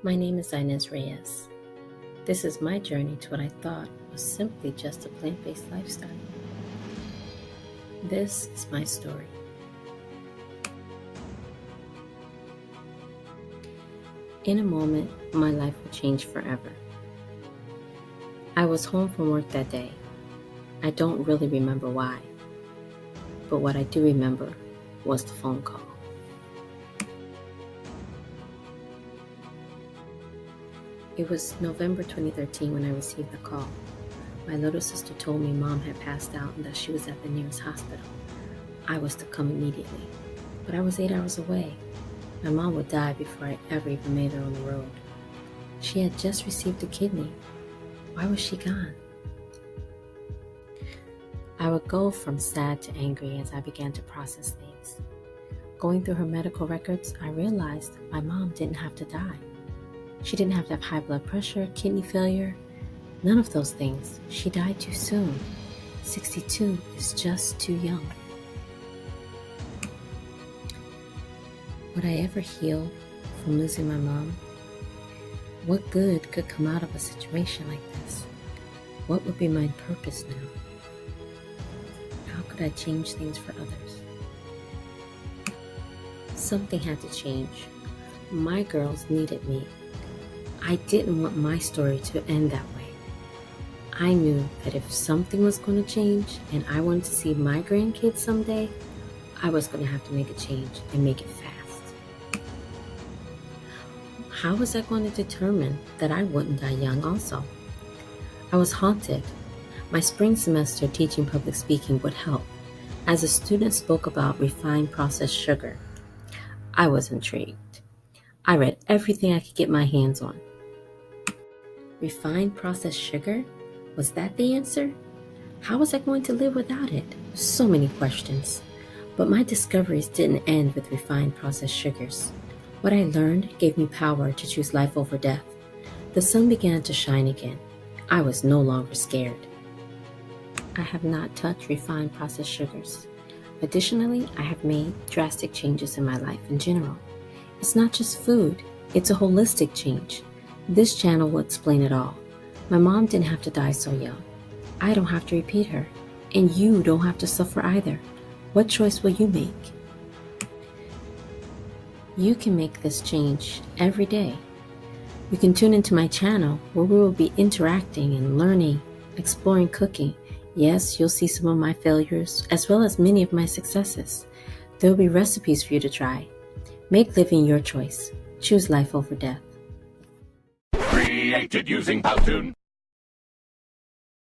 My name is Inez Reyes. This is my journey to what I thought was simply just a plant-based lifestyle. This is my story. In a moment, my life would change forever. I was home from work that day. I don't really remember why, but what I do remember was the phone call. It was November 2013 when I received the call. My little sister told me Mom had passed out and that she was at the nearest hospital. I was to come immediately, but I was 8 hours away. My mom would die before I ever even made her on the road. She had just received a kidney. Why was she gone? I would go from sad to angry as I began to process things. Going through her medical records, I realized my mom didn't have to die. She didn't have to have high blood pressure, kidney failure, none of those things. She died too soon. 62 is just too young. Would I ever heal from losing my mom? What good could come out of a situation like this? What would be my purpose now? How could I change things for others? Something had to change. My girls needed me. I didn't want my story to end that way. I knew that if something was going to change and I wanted to see my grandkids someday, I was going to have to make a change and make it fast. How was I going to determine that I wouldn't die young also? I was haunted. My spring semester teaching public speaking would help, as a student spoke about refined processed sugar. I was intrigued. I read everything I could get my hands on. Refined processed sugar? Was that the answer? How was I going to live without it? So many questions. But my discoveries didn't end with refined processed sugars. What I learned gave me power to choose life over death. The sun began to shine again. I was no longer scared. I have not touched refined processed sugars. Additionally, I have made drastic changes in my life in general. It's not just food, it's a holistic change. This channel will explain it all. My mom didn't have to die so young. I don't have to repeat her. And you don't have to suffer either. What choice will you make? You can make this change every day. You can tune into my channel where we will be interacting and learning, exploring cooking. Yes, you'll see some of my failures as well as many of my successes. There will be recipes for you to try. Make living your choice. Choose life over death. Created using Powtoon.